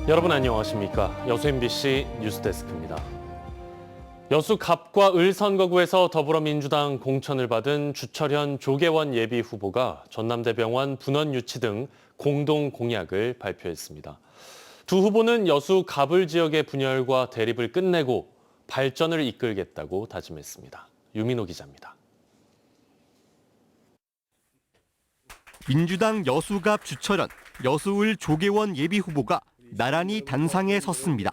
여러분 안녕하십니까? 여수 MBC 뉴스데스크입니다. 여수 갑과 을 선거구에서 더불어민주당 공천을 받은 주철현 조계원 예비후보가 전남대병원 분원 유치 등 공동 공약을 발표했습니다. 두 후보는 여수 갑을 지역의 분열과 대립을 끝내고 발전을 이끌겠다고 다짐했습니다. 유민호 기자입니다. 민주당 여수갑 주철현, 여수을 조계원 예비후보가 나란히 단상에 섰습니다.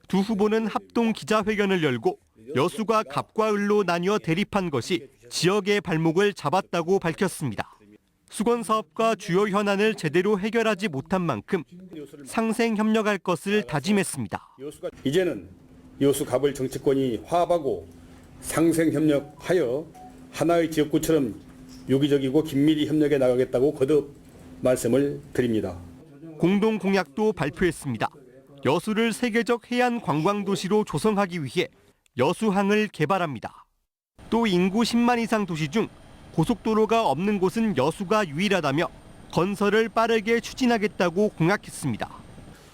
두 후보는 합동 기자회견을 열고 여수가 갑과 을로 나뉘어 대립한 것이 지역의 발목을 잡았다고 밝혔습니다. 수건 사업과 주요 현안을 제대로 해결하지 못한 만큼 상생 협력할 것을 다짐했습니다. 이제는 여수 갑을 정치권이 화합하고 상생 협력하여 하나의 지역구처럼 유기적이고 긴밀히 협력해 나가겠다고 거듭 말씀을 드립니다. 공동 공약도 발표했습니다. 여수를 세계적 해안 관광 도시로 조성하기 위해 여수항을 개발합니다. 또 인구 10만 이상 도시 중 고속도로가 없는 곳은 여수가 유일하다며 건설을 빠르게 추진하겠다고 공약했습니다.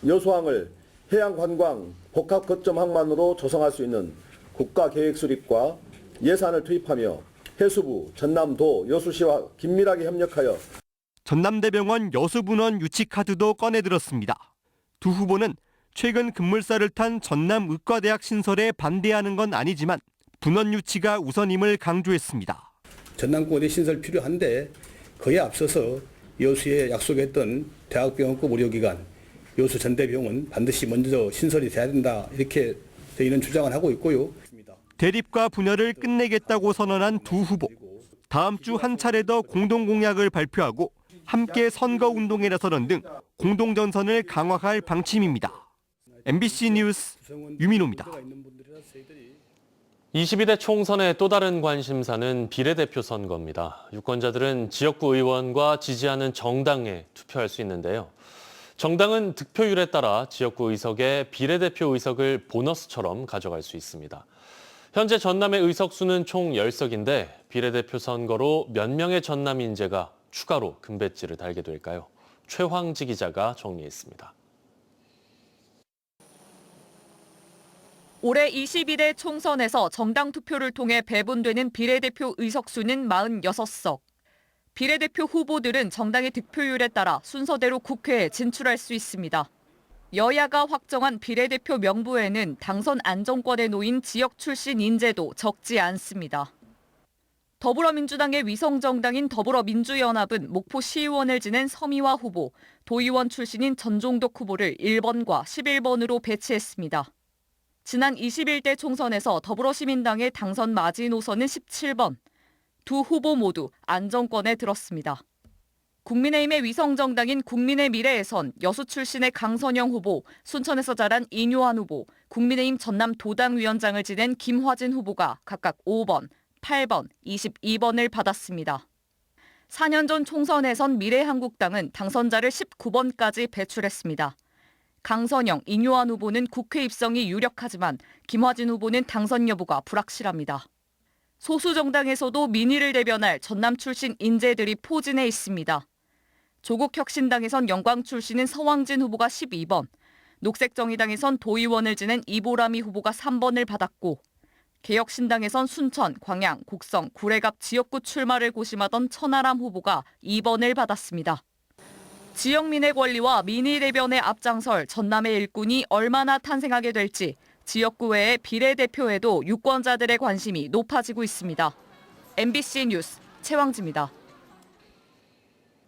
여수항을 해양관광 복합 거점 항만으로 조성할 수 있는 국가계획 수립과 예산을 투입하며 해수부, 전남도, 여수시와 긴밀하게 협력하여 전남대병원 여수분원 유치 카드도 꺼내들었습니다. 두 후보는 최근 급물살을 탄 전남의과대학 신설에 반대하는 건 아니지만 분원 유치가 우선임을 강조했습니다. 전남권의 신설 필요한데 그에 앞서서 여수에 약속했던 대학병원급 의료기관 여수 전대병원 반드시 먼저 신설이 돼야 된다 이렇게 저희는 주장을 하고 있고요. 대립과 분열을 끝내겠다고 선언한 두 후보. 다음 주 한 차례 더 공동 공약을 발표하고 함께 선거운동에 나서는 등 공동전선을 강화할 방침입니다. MBC 뉴스 유민호입니다. 22대 총선의 또 다른 관심사는 비례대표 선거입니다. 유권자들은 지역구 의원과 지지하는 정당에 투표할 수 있는데요. 정당은 득표율에 따라 지역구 의석의 비례대표 의석을 보너스처럼 가져갈 수 있습니다. 현재 전남의 의석수는 총 10석인데 비례대표 선거로 몇 명의 전남 인재가 추가로 금배지를 달게 될까요? 최황지 기자가 정리했습니다. 올해 22대 총선에서 정당 투표를 통해 배분되는 비례대표 의석수는 46석. 비례대표 후보들은 정당의 득표율에 따라 순서대로 국회에 진출할 수 있습니다. 여야가 확정한 비례대표 명부에는 당선 안정권에 놓인 지역 출신 인재도 적지 않습니다. 더불어민주당의 위성정당인 더불어민주연합은 목포 시의원을 지낸 서미화 후보, 도의원 출신인 전종덕 후보를 1번과 11번으로 배치했습니다. 지난 21대 총선에서 더불어시민당의 당선 마지노선은 17번. 두 후보 모두 안정권에 들었습니다. 국민의힘의 위성정당인 국민의 미래에선 여수 출신의 강선영 후보, 순천에서 자란 이뇨한 후보, 국민의힘 전남 도당위원장을 지낸 김화진 후보가 각각 5번, 8번, 22번을 받았습니다. 4년 전 총선에선 미래한국당은 당선자를 19번까지 배출했습니다. 강선영, 이뇨한 후보는 국회 입성이 유력하지만 김화진 후보는 당선 여부가 불확실합니다. 소수 정당에서도 민의를 대변할 전남 출신 인재들이 포진해 있습니다. 조국혁신당에선 영광 출신인 서왕진 후보가 12번, 녹색정의당에선 도의원을 지낸 이보람이 후보가 3번을 받았고 개혁신당에선 순천, 광양, 곡성, 구례갑 지역구 출마를 고심하던 천하람 후보가 2번을 받았습니다. 지역민의 권리와 민의 대변에 앞장설 전남의 일꾼이 얼마나 탄생하게 될지 지역구 외의 비례대표에도 유권자들의 관심이 높아지고 있습니다. MBC 뉴스 최황지입니다.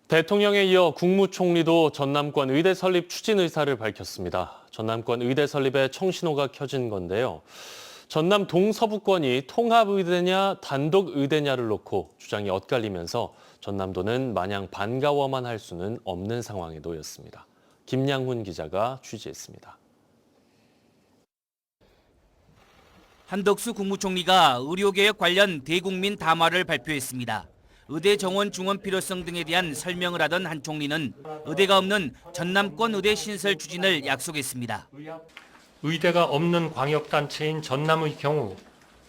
대통령에 이어 국무총리도 전남권 의대 설립 추진 의사를 밝혔습니다. 전남권 의대 설립에 청신호가 켜진 건데요. 전남 동서부권이 통합의대냐 단독의대냐를 놓고 주장이 엇갈리면서 전남도는 마냥 반가워만 할 수는 없는 상황에 놓였습니다. 김양훈 기자가 취재했습니다. 한덕수 국무총리가 의료개혁 관련 대국민 담화를 발표했습니다. 의대 정원 중원 필요성 등에 대한 설명을 하던 한 총리는 의대가 없는 전남권 의대 신설 추진을 약속했습니다. 의대가 없는 광역단체인 전남의 경우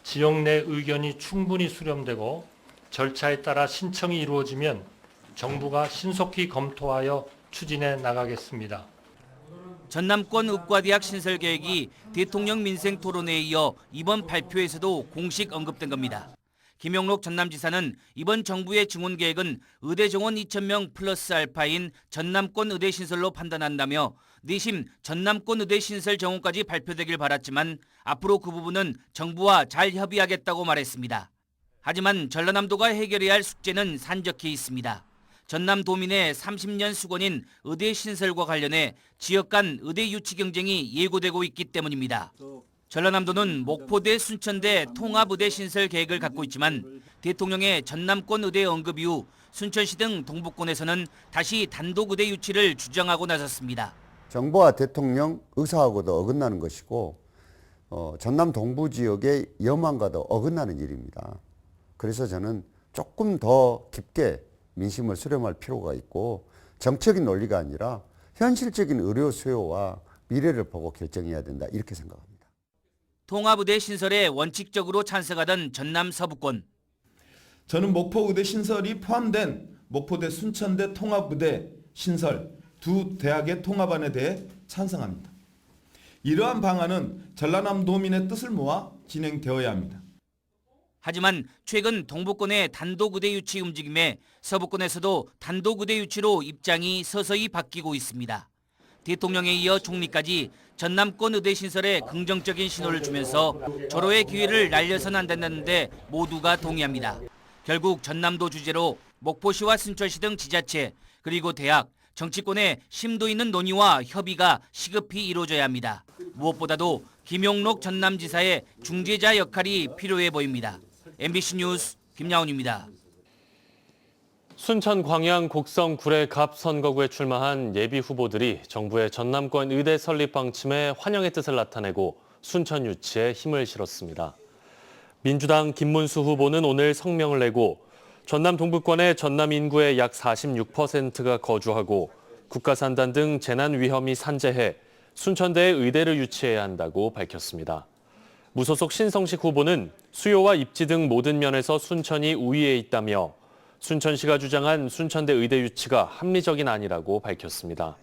지역 내 의견이 충분히 수렴되고 절차에 따라 신청이 이루어지면 정부가 신속히 검토하여 추진해 나가겠습니다. 전남권 의과대학 신설 계획이 대통령 민생 토론회에 이어 이번 발표에서도 공식 언급된 겁니다. 김용록 전남지사는 이번 정부의 증원 계획은 의대 정원 2,000명 플러스 알파인 전남권 의대 신설로 판단한다며 내심 전남권 의대 신설 정원까지 발표되길 바랐지만 앞으로 그 부분은 정부와 잘 협의하겠다고 말했습니다. 하지만 전라남도가 해결해야 할 숙제는 산적해 있습니다. 전남도민의 30년 수건인 의대 신설과 관련해 지역 간 의대 유치 경쟁이 예고되고 있기 때문입니다. 전라남도는 목포대, 순천대 통합의대 신설 계획을 갖고 있지만 대통령의 전남권 의대 언급 이후 순천시 등 동북권에서는 다시 단독 의대 유치를 주장하고 나섰습니다. 정부와 대통령 의사하고도 어긋나는 것이고 전남 동부 지역의 염원과도 어긋나는 일입니다. 그래서 저는 조금 더 깊게 민심을 수렴할 필요가 있고 정책인 논리가 아니라 현실적인 의료 수요와 미래를 보고 결정해야 된다 이렇게 생각합니다. 통합의대 신설에 원칙적으로 찬성하던 전남 서부권. 저는 목포의대 신설이 포함된 목포대 순천대 통합의대 신설 두 대학의 통합안에 대해 찬성합니다. 이러한 방안은 전라남도민의 뜻을 모아 진행되어야 합니다. 하지만 최근 동부권의 단독 의대 유치 움직임에 서부권에서도 단독 의대 유치로 입장이 서서히 바뀌고 있습니다. 대통령에 이어 총리까지 전남권 의대 신설에 긍정적인 신호를 주면서 절호의 기회를 날려선 안 된다는데 모두가 동의합니다. 결국 전남도 주제로 목포시와 순천시 등 지자체 그리고 대학, 정치권의 심도 있는 논의와 협의가 시급히 이루어져야 합니다. 무엇보다도 김용록 전남지사의 중재자 역할이 필요해 보입니다. MBC 뉴스 김야훈입니다. 순천 광양 곡성 구례갑 선거구에 출마한 예비 후보들이 정부의 전남권 의대 설립 방침에 환영의 뜻을 나타내고 순천 유치에 힘을 실었습니다. 민주당 김문수 후보는 오늘 성명을 내고 전남 동부권의 전남 인구의 약 46%가 거주하고 국가산단 등 재난 위험이 산재해 순천대에 의대를 유치해야 한다고 밝혔습니다. 무소속 신성식 후보는 수요와 입지 등 모든 면에서 순천이 우위에 있다며 순천시가 주장한 순천대 의대 유치가 합리적인 아니라고 밝혔습니다.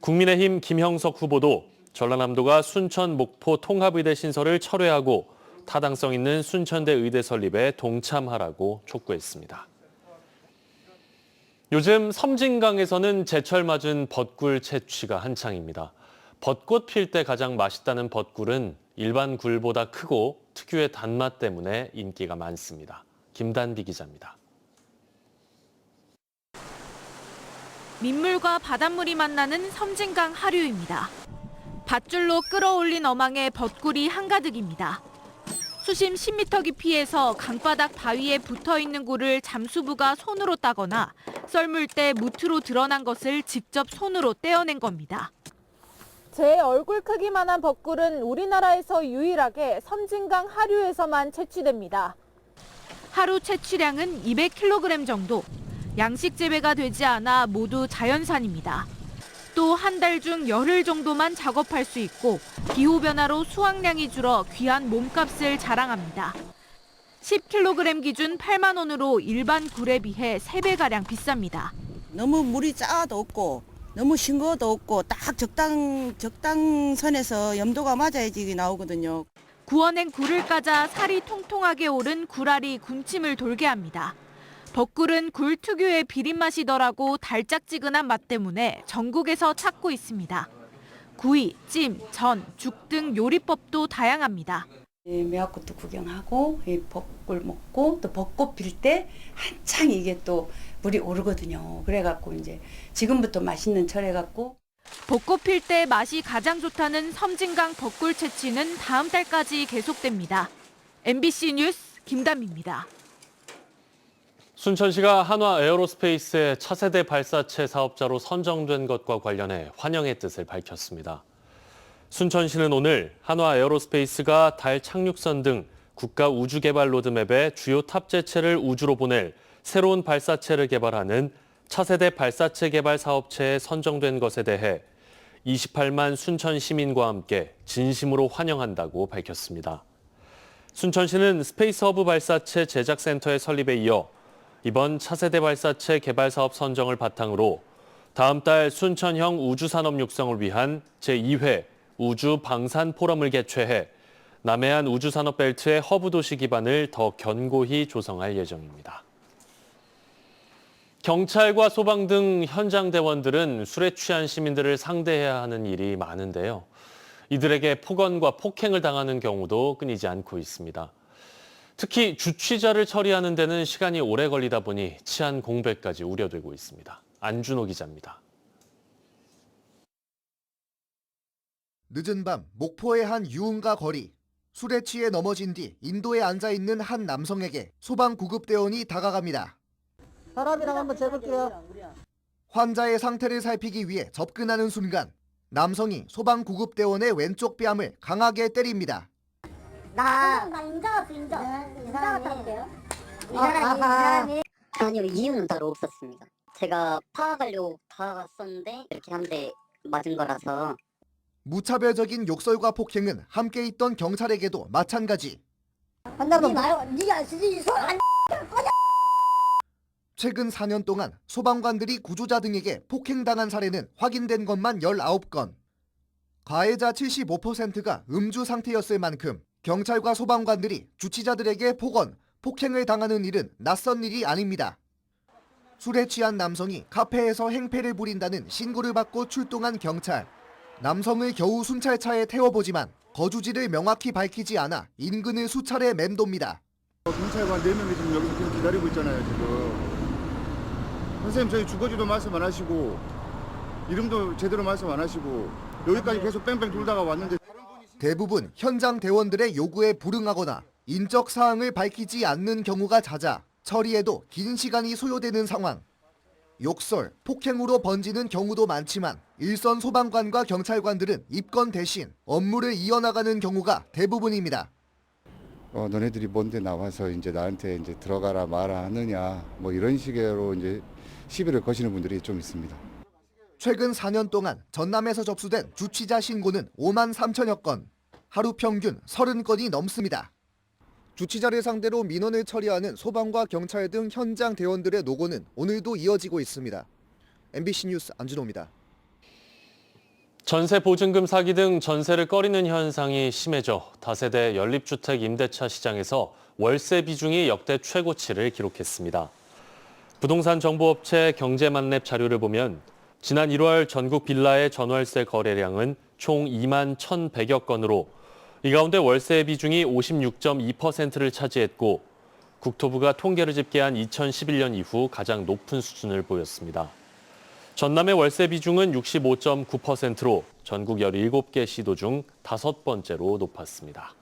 국민의힘 김형석 후보도 전라남도가 순천 목포 통합의대 신설을 철회하고 타당성 있는 순천대 의대 설립에 동참하라고 촉구했습니다. 요즘 섬진강에서는 제철 맞은 벚꿀 채취가 한창입니다. 벚꽃 필 때 가장 맛있다는 벚꿀은 일반 굴보다 크고 특유의 단맛 때문에 인기가 많습니다. 김단비 기자입니다. 민물과 바닷물이 만나는 섬진강 하류입니다. 밧줄로 끌어올린 어망에 벚꿀이 한가득입니다. 수심 10m 깊이에서 강바닥 바위에 붙어있는 굴을 잠수부가 손으로 따거나 썰물 때 무트로 드러난 것을 직접 손으로 떼어낸 겁니다. 제 얼굴 크기만한 벚꿀은 우리나라에서 유일하게 섬진강 하류에서만 채취됩니다. 하루 채취량은 200kg 정도. 양식 재배가 되지 않아 모두 자연산입니다. 또 한 달 중 열흘 정도만 작업할 수 있고 기후 변화로 수확량이 줄어 귀한 몸값을 자랑합니다. 10kg 기준 8만 원으로 일반 굴에 비해 3배가량 비쌉니다. 너무 물이 작아도 없고 너무 싱거워도 없고 딱 적당선에서 염도가 맞아야지 나오거든요. 구워낸 굴을 까자 살이 통통하게 오른 굴알이 군침을 돌게 합니다. 벚꿀은 굴 특유의 비린맛이 덜하고 달짝지근한 맛 때문에 전국에서 찾고 있습니다. 구이, 찜, 전, 죽 등 요리법도 다양합니다. 매화꽃도 구경하고 벚꿀 먹고 또 벚꽃 필 때 한창 이게 또 물이 오르거든요. 그래갖고 이제 지금부터 맛있는 철해갖고 벚꽃 필 때 맛이 가장 좋다는 섬진강 벚꿀 채취는 다음 달까지 계속됩니다. MBC 뉴스 김담입니다. 순천시가 한화 에어로스페이스의 차세대 발사체 사업자로 선정된 것과 관련해 환영의 뜻을 밝혔습니다. 순천시는 오늘 한화 에어로스페이스가 달 착륙선 등 국가 우주개발 로드맵에 주요 탑재체를 우주로 보낼 새로운 발사체를 개발하는 차세대 발사체 개발 사업체에 선정된 것에 대해 28만 순천 시민과 함께 진심으로 환영한다고 밝혔습니다. 순천시는 스페이스허브 발사체 제작센터의 설립에 이어 이번 차세대 발사체 개발 사업 선정을 바탕으로 다음 달 순천형 우주산업 육성을 위한 제2회 우주방산 포럼을 개최해 남해안 우주산업벨트의 허브 도시 기반을 더 견고히 조성할 예정입니다. 경찰과 소방 등 현장 대원들은 술에 취한 시민들을 상대해야 하는 일이 많은데요. 이들에게 폭언과 폭행을 당하는 경우도 끊이지 않고 있습니다. 특히 주취자를 처리하는 데는 시간이 오래 걸리다 보니 치안 공백까지 우려되고 있습니다. 안준호 기자입니다. 늦은 밤 목포의 한 유흥가 거리. 술에 취해 넘어진 뒤 인도에 앉아있는 한 남성에게 소방 구급대원이 다가갑니다. 혈압이랑 한번 재볼게요. 환자의 상태를 살피기 위해 접근하는 순간 남성이 소방 구급대원의 왼쪽 뺨을 강하게 때립니다. 나 인자 같아, 인자. 인자 같았어요. 이 사람이. 아니요, 이유는 따로 없었습니다. 제가 파악하려고 다가갔었는데 이렇게 한 대 맞은 거라서. 무차별적인 욕설과 폭행은 함께 있던 경찰에게도 마찬가지. 한다면 말고 네가 쓰지 손안 꺼져. 최근 4년 동안 소방관들이 구조자 등에게 폭행당한 사례는 확인된 것만 19건. 가해자 75%가 음주 상태였을 만큼 경찰과 소방관들이 주치자들에게 폭언, 폭행을 당하는 일은 낯선 일이 아닙니다. 술에 취한 남성이 카페에서 행패를 부린다는 신고를 받고 출동한 경찰. 남성을 겨우 순찰차에 태워보지만 거주지를 명확히 밝히지 않아 인근을 수차례 맴돕니다. 경찰관 4명이 지금 여기서 지금 기다리고 있잖아요, 지금. 선생님, 저희 주거지도 말씀 안 하시고 이름도 제대로 말씀 안 하시고 여기까지 계속 뺑뺑 돌다가 왔는데. 대부분 현장 대원들의 요구에 불응하거나 인적 사항을 밝히지 않는 경우가 잦아 처리에도 긴 시간이 소요되는 상황. 욕설, 폭행으로 번지는 경우도 많지만 일선 소방관과 경찰관들은 입건 대신 업무를 이어나가는 경우가 대부분입니다. 너네들이 뭔데 나와서 이제 나한테 이제 들어가라 마라 하느냐 뭐 이런 식으로 이제 시비를 거시는 분들이 좀 있습니다. 최근 4년 동안 전남에서 접수된 주취자 신고는 5만 3천여 건, 하루 평균 30건이 넘습니다. 주취자를 상대로 민원을 처리하는 소방과 경찰 등 현장 대원들의 노고는 오늘도 이어지고 있습니다. MBC 뉴스 안준호입니다. 전세 보증금 사기 등 전세를 꺼리는 현상이 심해져 다세대 연립주택 임대차 시장에서 월세 비중이 역대 최고치를 기록했습니다. 부동산 정보업체 경제만렙 자료를 보면 지난 1월 전국 빌라의 전월세 거래량은 총 2만 1,100여 건으로 이 가운데 월세 비중이 56.2%를 차지했고 국토부가 통계를 집계한 2011년 이후 가장 높은 수준을 보였습니다. 전남의 월세 비중은 65.9%로 전국 17개 시도 중 5번째로 높았습니다.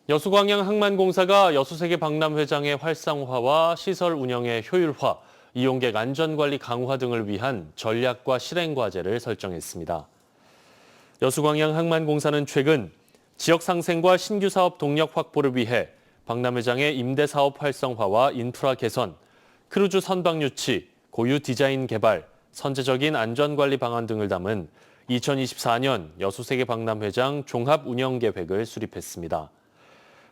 여수광양항만공사가 여수세계 박람회장의 활성화와 시설 운영의 효율화, 이용객 안전관리 강화 등을 위한 전략과 실행과제를 설정했습니다. 여수광양항만공사는 최근 지역 상생과 신규 사업 동력 확보를 위해 박람회장의 임대사업 활성화와 인프라 개선, 크루즈 선박 유치, 고유 디자인 개발, 선제적인 안전관리 방안 등을 담은 2024년 여수세계 박람회장 종합 운영 계획을 수립했습니다.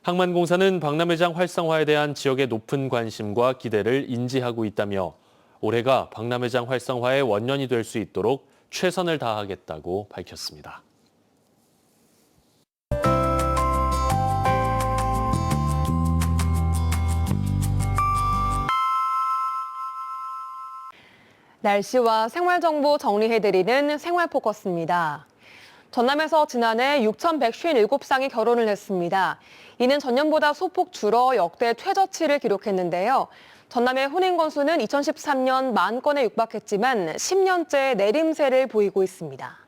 항만공사는 박람회장 활성화에 대한 지역의 높은 관심과 기대를 인지하고 있다며 올해가 박람회장 활성화의 원년이 될 수 있도록 최선을 다하겠다고 밝혔습니다. 날씨와 생활정보 정리해드리는 생활포커스입니다. 전남에서 지난해 6,157쌍이 결혼을 했습니다. 이는 전년보다 소폭 줄어 역대 최저치를 기록했는데요. 전남의 혼인 건수는 2013년 10,000건에 육박했지만 10년째 내림세를 보이고 있습니다.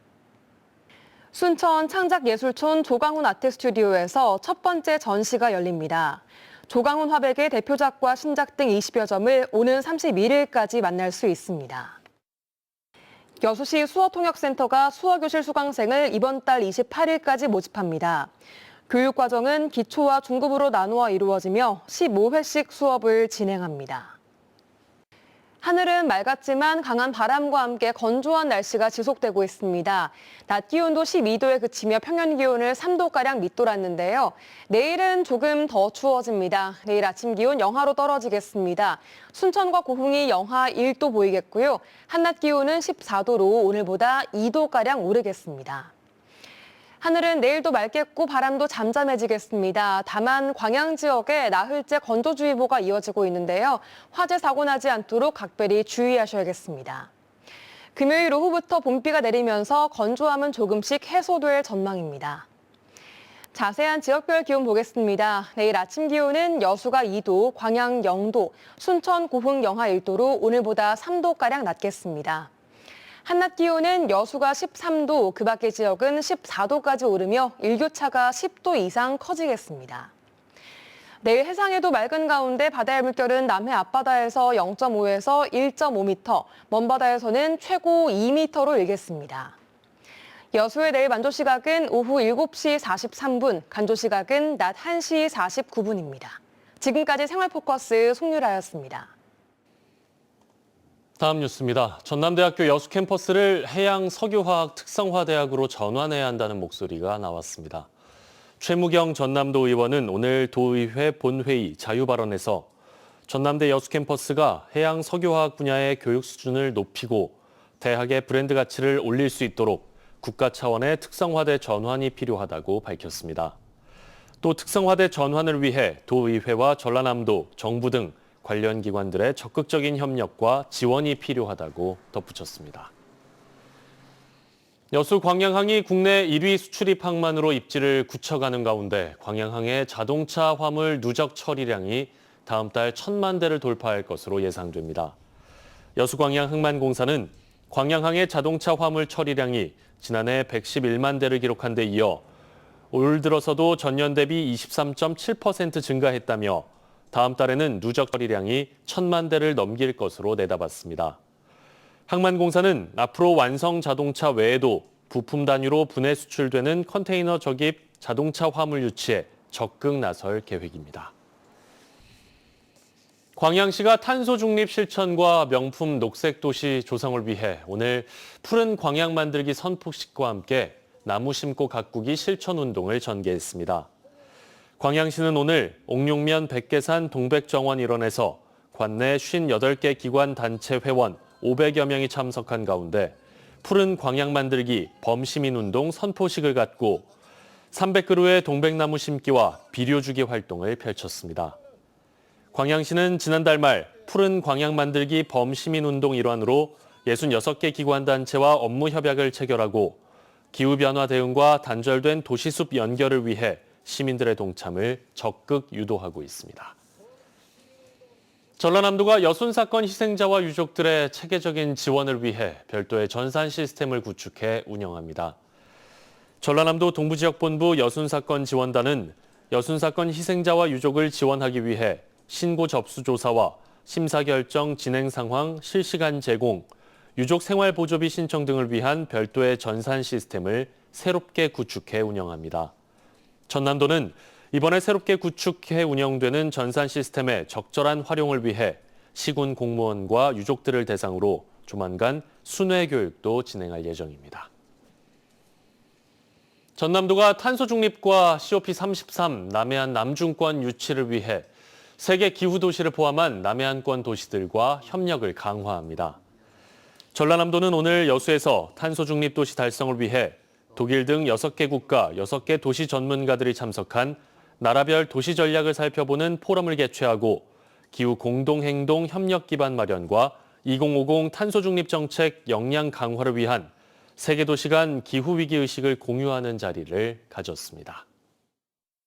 순천 창작예술촌 조강훈 아트스튜디오에서 첫 번째 전시가 열립니다. 조강훈 화백의 대표작과 신작 등 20여 점을 오는 31일까지 만날 수 있습니다. 여수시 수어통역센터가 수어교실 수강생을 이번 달 28일까지 모집합니다. 교육과정은 기초와 중급으로 나누어 이루어지며 15회씩 수업을 진행합니다. 하늘은 맑았지만 강한 바람과 함께 건조한 날씨가 지속되고 있습니다. 낮 기온도 12도에 그치며 평년 기온을 3도가량 밑돌았는데요. 내일은 조금 더 추워집니다. 내일 아침 기온 영하로 떨어지겠습니다. 순천과 고흥이 영하 1도 보이겠고요. 한낮 기온은 14도로 오늘보다 2도가량 오르겠습니다. 하늘은 내일도 맑겠고 바람도 잠잠해지겠습니다. 다만 광양 지역에 나흘째 건조주의보가 이어지고 있는데요. 화재 사고 나지 않도록 각별히 주의하셔야겠습니다. 금요일 오후부터 봄비가 내리면서 건조함은 조금씩 해소될 전망입니다. 자세한 지역별 기온 보겠습니다. 내일 아침 기온은 여수가 2도, 광양 0도, 순천, 고흥 영하 1도로 오늘보다 3도가량 낮겠습니다. 한낮 기온은 여수가 13도, 그 밖의 지역은 14도까지 오르며 일교차가 10도 이상 커지겠습니다. 내일 해상에도 맑은 가운데 바다의 물결은 남해 앞바다에서 0.5에서 1.5m, 먼바다에서는 최고 2m로 일겠습니다. 여수의 내일 만조 시각은 오후 7시 43분, 간조 시각은 낮 1시 49분입니다. 지금까지 생활포커스 송유라였습니다. 다음 뉴스입니다. 전남대학교 여수 캠퍼스를 해양석유화학 특성화대학으로 전환해야 한다는 목소리가 나왔습니다. 최무경 전남도 의원은 오늘 도의회 본회의 자유발언에서 전남대 여수 캠퍼스가 해양석유화학 분야의 교육 수준을 높이고 대학의 브랜드 가치를 올릴 수 있도록 국가 차원의 특성화대 전환이 필요하다고 밝혔습니다. 또 특성화대 전환을 위해 도의회와 전라남도, 정부 등 관련 기관들의 적극적인 협력과 지원이 필요하다고 덧붙였습니다. 여수 광양항이 국내 1위 수출입 항만으로 입지를 굳혀가는 가운데 광양항의 자동차 화물 누적 처리량이 다음 달 1,000만 대를 돌파할 것으로 예상됩니다. 여수광양항만공사는 광양항의 자동차 화물 처리량이 지난해 111만 대를 기록한 데 이어 올 들어서도 전년 대비 23.7% 증가했다며 다음 달에는 누적 처리량이 1,000만 대를 넘길 것으로 내다봤습니다. 항만공사는 앞으로 완성 자동차 외에도 부품 단위로 분해 수출되는 컨테이너 적입 자동차 화물 유치에 적극 나설 계획입니다. 광양시가 탄소 중립 실천과 명품 녹색 도시 조성을 위해 오늘 푸른 광양 만들기 선포식과 함께 나무 심고 가꾸기 실천 운동을 전개했습니다. 광양시는 오늘 옥룡면 백계산 동백정원 일원에서 관내 58개 기관 단체 회원 500여 명이 참석한 가운데 푸른 광양 만들기 범시민운동 선포식을 갖고 300그루의 동백나무 심기와 비료 주기 활동을 펼쳤습니다. 광양시는 지난달 말 푸른 광양 만들기 범시민운동 일환으로 66개 기관단체와 업무 협약을 체결하고 기후변화 대응과 단절된 도시숲 연결을 위해 시민들의 동참을 적극 유도하고 있습니다. 전라남도가 여순 사건 희생자와 유족들의 체계적인 지원을 위해 별도의 전산 시스템을 구축해 운영합니다. 전라남도 동부지역본부 여순 사건 지원단은 여순 사건 희생자와 유족을 지원하기 위해 신고 접수 조사와 심사 결정 진행 상황 실시간 제공, 유족 생활 보조비 신청 등을 위한 별도의 전산 시스템을 새롭게 구축해 운영합니다. 전남도는 이번에 새롭게 구축해 운영되는 전산 시스템의 적절한 활용을 위해 시군 공무원과 유족들을 대상으로 조만간 순회 교육도 진행할 예정입니다. 전남도가 탄소 중립과 COP33 남해안 남중권 유치를 위해 세계 기후도시를 포함한 남해안권 도시들과 협력을 강화합니다. 전라남도는 오늘 여수에서 탄소 중립 도시 달성을 위해 독일 등 6개 국가 6개 도시 전문가들이 참석한 나라별 도시 전략을 살펴보는 포럼을 개최하고 기후 공동행동 협력 기반 마련과 2050 탄소 중립 정책 역량 강화를 위한 세계 도시 간 기후 위기 의식을 공유하는 자리를 가졌습니다.